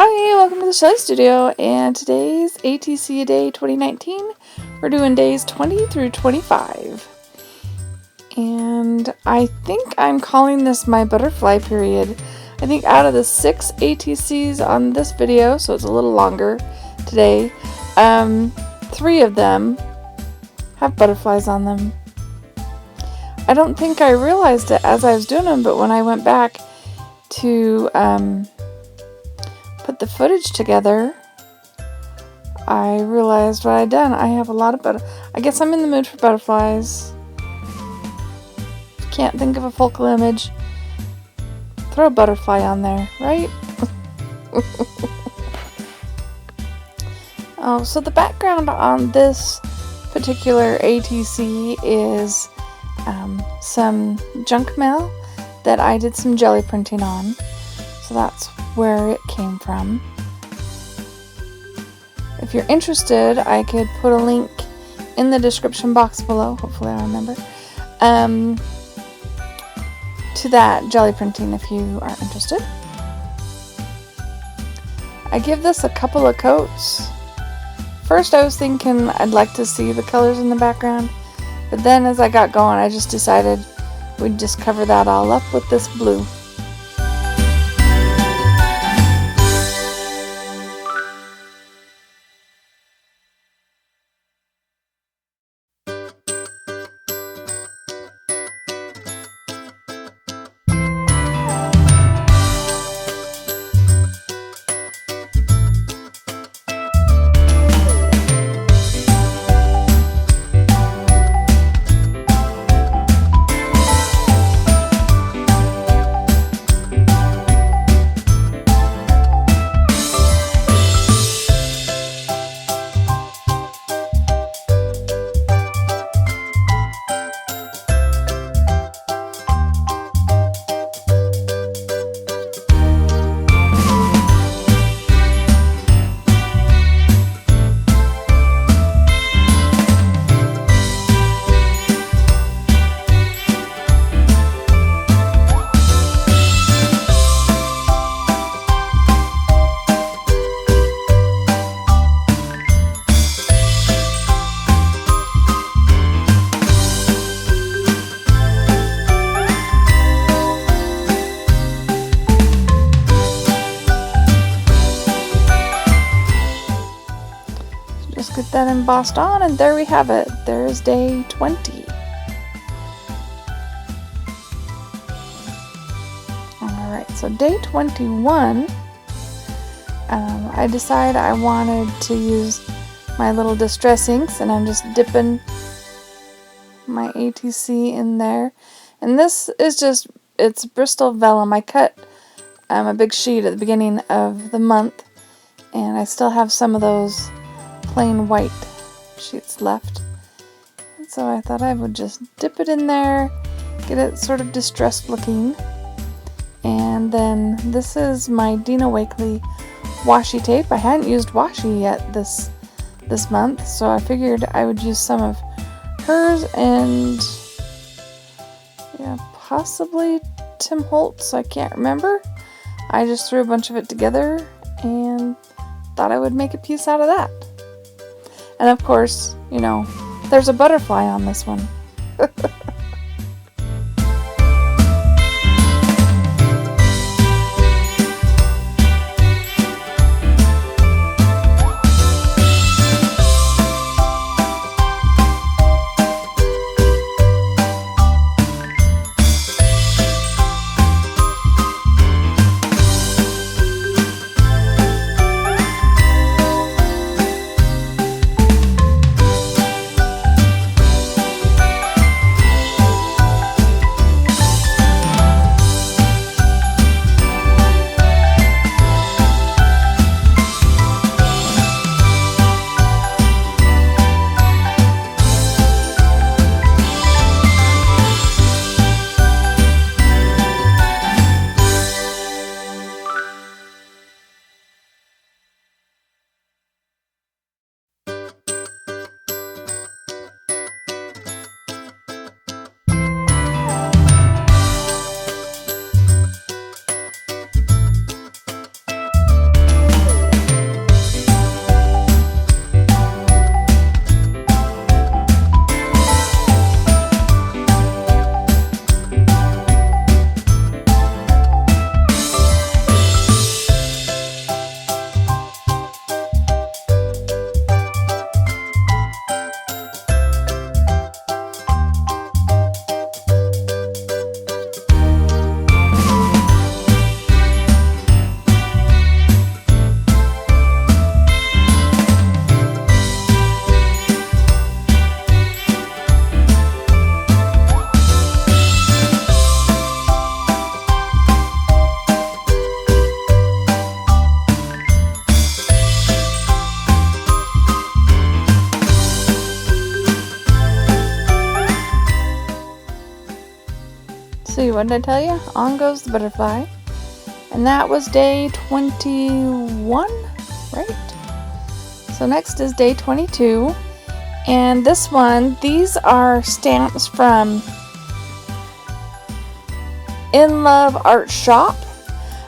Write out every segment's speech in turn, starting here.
Hi, welcome to the Shelly Studio, and today's ATC Day 2019. We're doing days 20 through 25. And I think I'm calling this my butterfly period. I think out of the 6 ATCs on this video, so it's a little longer today, 3 of them have butterflies on them. I don't think I realized it as I was doing them, but when I went back to put the footage together, I realized what I'd done. I have a lot of I guess I'm in the mood for butterflies. Can't think of a focal image. Throw a butterfly on there, right? Oh, so the background on this particular ATC is some junk mail that I did some jelly printing on. So that's where it came from. If you're interested, I could put a link in the description box below, hopefully I remember, to that jelly printing if you are interested. I give this a couple of coats. First I was thinking I'd like to see the colors in the background, but then as I got going I just decided we'd just cover that all up with this blue. Just get that embossed on, and there we have it. There's day 20. Alright, so day 21, I decided I wanted to use my little distress inks, and I'm just dipping my ATC in there. And this is just, it's Bristol vellum. I cut a big sheet at the beginning of the month, and I still have some of those plain white sheets left, and so I thought I would just dip it in there, get it sort of distressed looking. And then this is my Dina Wakley washi tape. I hadn't used washi yet this month, so I figured I would use some of hers and possibly Tim Holtz. I can't remember. I just threw a bunch of it together and thought I would make a piece out of that. And of course, there's a butterfly on this one. what did I tell you? On goes the butterfly. And that was day 21, right? So next is day 22. And this one, these are stamps from In Love Art Shop.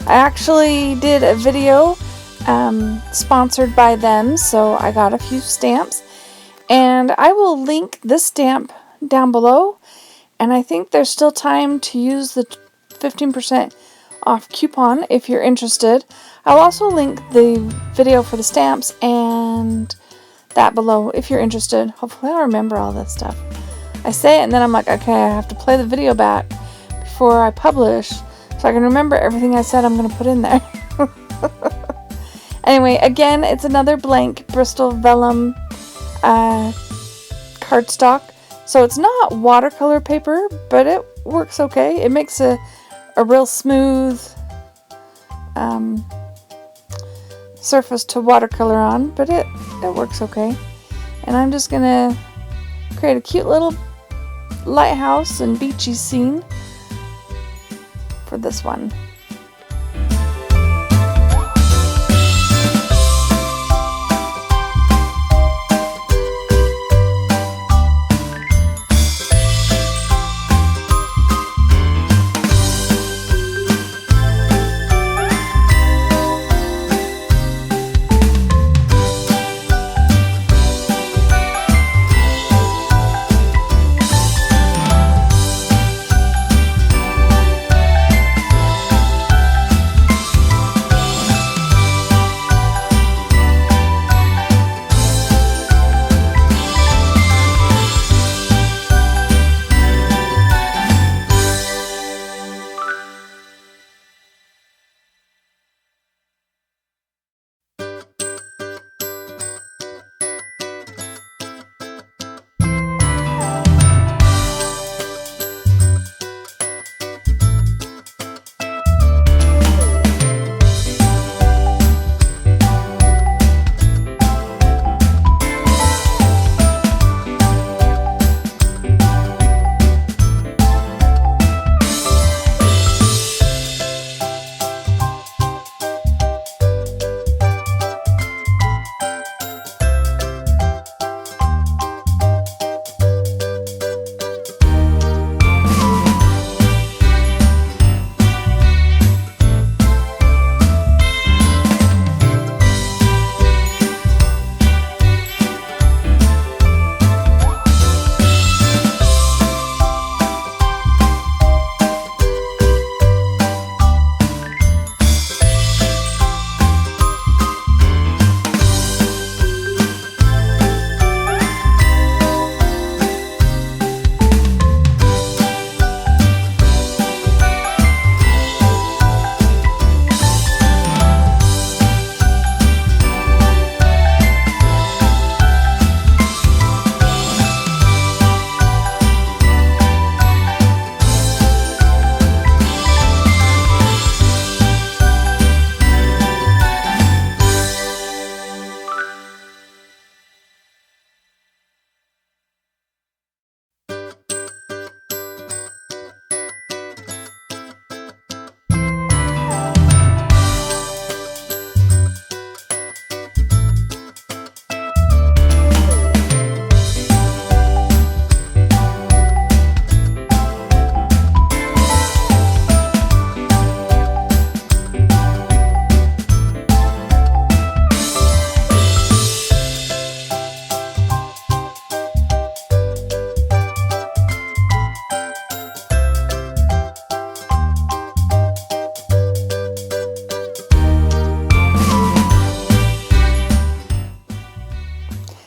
I actually did a video sponsored by them, so I got a few stamps. And I will link this stamp down below. And I think there's still time to use the 15% off coupon if you're interested. I'll also link the video for the stamps and that below if you're interested. Hopefully I'll remember all this stuff. I say it and then I'm like, okay, I have to play the video back before I publish so I can remember everything I said I'm going to put in there. Anyway, again, it's another blank Bristol vellum cardstock. So it's not watercolor paper, but it works okay. It makes a real smooth surface to watercolor on, but it works okay. And I'm just gonna create a cute little lighthouse and beachy scene for this one.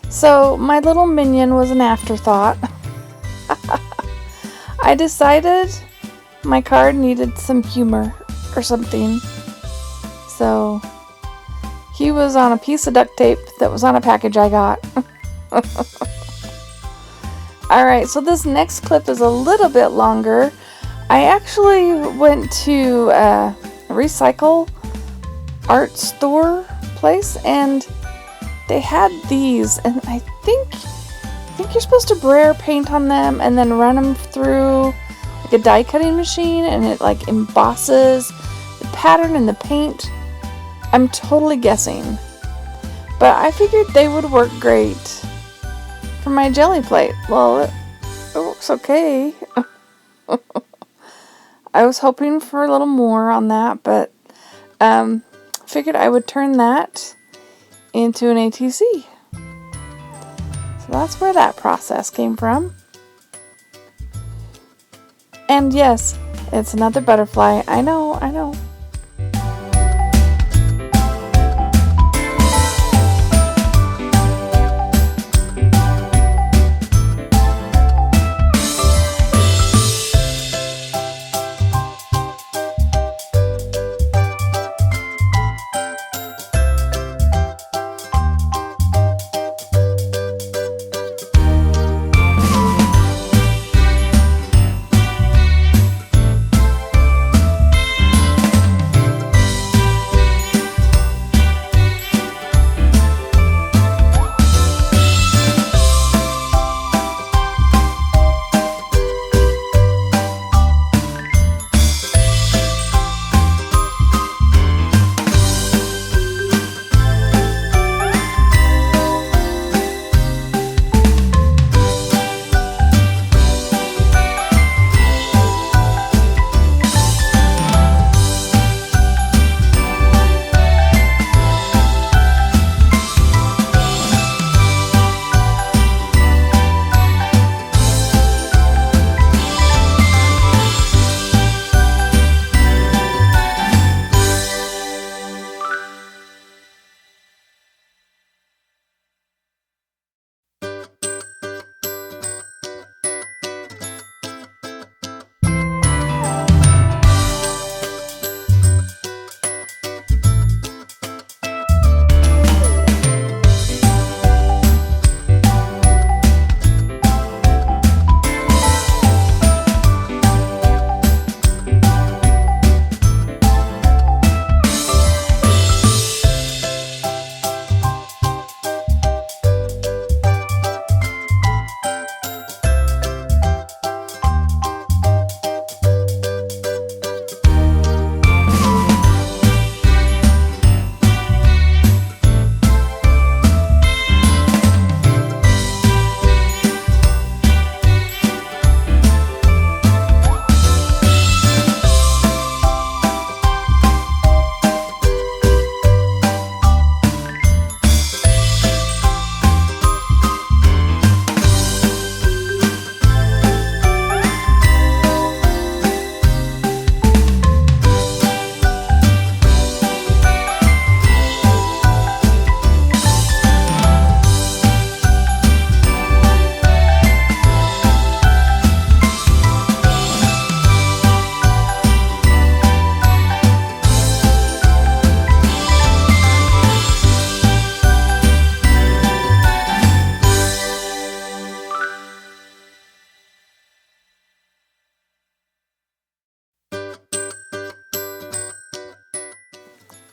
So my little minion was an afterthought. I decided my card needed some humor or something. So he was on a piece of duct tape that was on a package I got. Alright, so this next clip is a little bit longer. I actually went to a recycle art store place and they had these, and I think you're supposed to Braille paint on them and then run them through like a die cutting machine, and it like embosses the pattern in the paint. I'm totally guessing, but I figured they would work great for my jelly plate. Well, it works okay. I was hoping for a little more on that, but figured I would turn that into an ATC. So that's where that process came from. And yes, it's another butterfly. I know.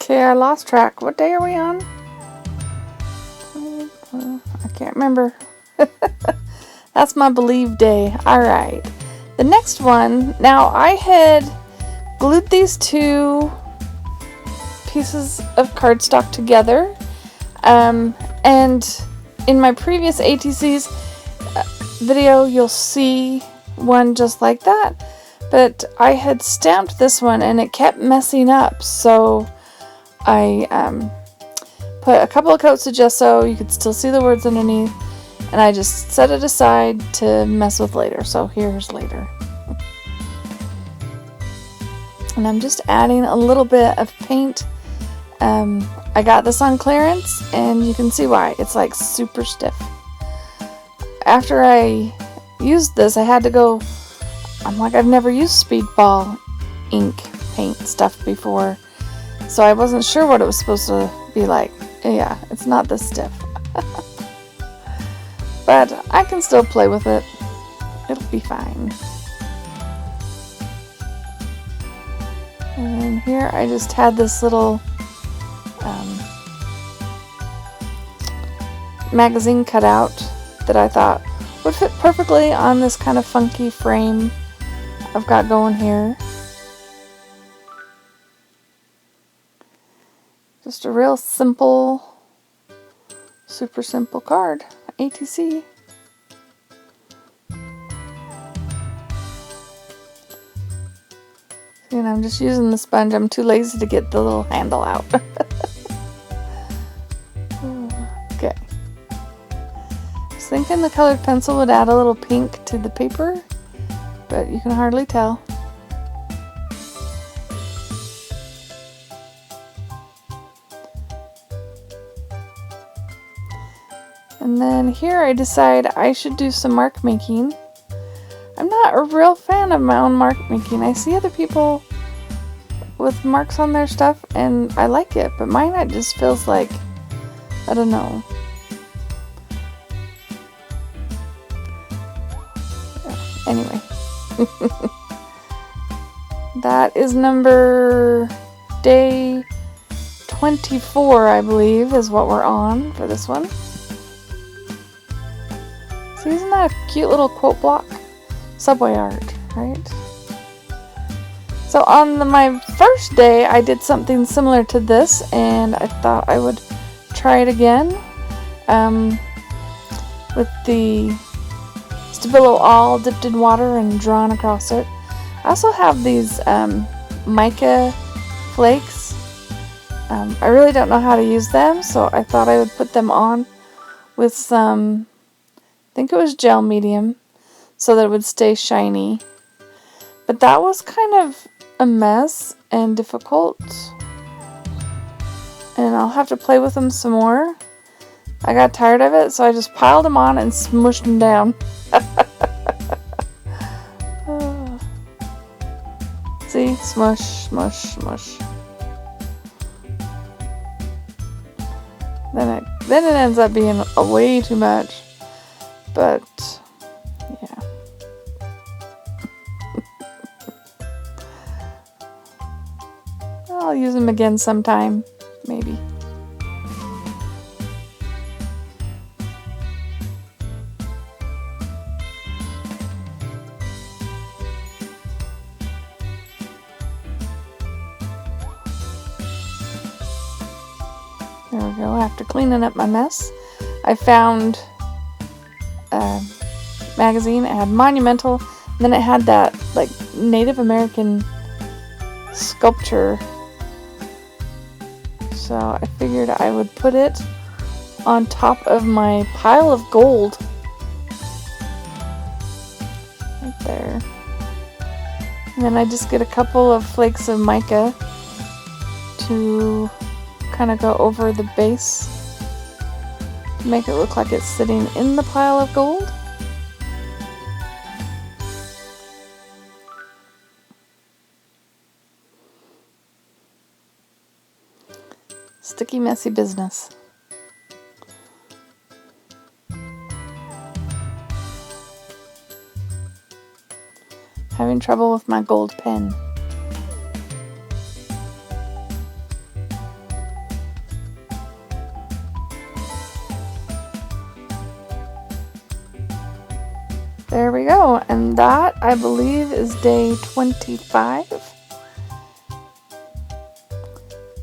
Okay, I lost track. What day are we on? I can't remember. That's my believe day. Alright. The next one, now I had glued these two pieces of cardstock together. And in my previous ATCs video, you'll see one just like that. But I had stamped this one and it kept messing up. So I put a couple of coats of gesso. You could still see the words underneath. And I just set it aside to mess with later. So here's later. And I'm just adding a little bit of paint. I got this on clearance and you can see why. It's like super stiff. After I used this, I had to go, I'm like, I've never used speedball ink paint stuff before. So I wasn't sure what it was supposed to be like. Yeah, it's not this stiff. But I can still play with it. It'll be fine. And then here I just had this little magazine cutout that I thought would fit perfectly on this kind of funky frame. I've got going here. Just a real simple, super simple card. ATC. And I'm just using the sponge. I'm too lazy to get the little handle out. Okay. I was thinking the colored pencil would add a little pink to the paper, but you can hardly tell. And then here I decide I should do some mark making. I'm not a real fan of my own mark making. I see other people with marks on their stuff and I like it, but mine it just feels like, I don't know. Yeah. Anyway. That is day 24, I believe, is what we're on for this one. So isn't that a cute little quote block? Subway art, right? So on my first day, I did something similar to this, and I thought I would try it again with the Stabilo all dipped in water and drawn across it. I also have these mica flakes. I really don't know how to use them, so I thought I would put them on with some, I think it was gel medium, so that it would stay shiny. But that was kind of a mess and difficult, and I'll have to play with them some more. I got tired of it, so I just piled them on and smushed them down. See? Smush, smush, smush. Then it ends up being way too much. But yeah. I'll use them again sometime, maybe. There we go. After cleaning up my mess, I found a magazine. It had Monumental, and then it had that like Native American sculpture. So I figured I would put it on top of my pile of gold. Right there. And then I just get a couple of flakes of mica to kind of go over the base to make it look like it's sitting in the pile of gold. Sticky, messy business. Having trouble with my gold pen. There we go, and that, I believe, is day 25.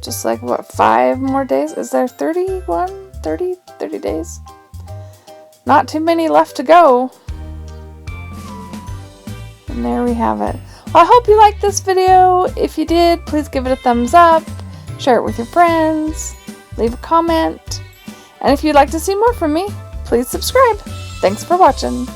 Just like, what, 5 more days? Is there 30 days? Not too many left to go. And there we have it. Well, I hope you liked this video. If you did, please give it a thumbs up, share it with your friends, leave a comment, and if you'd like to see more from me, please subscribe. Thanks for watching.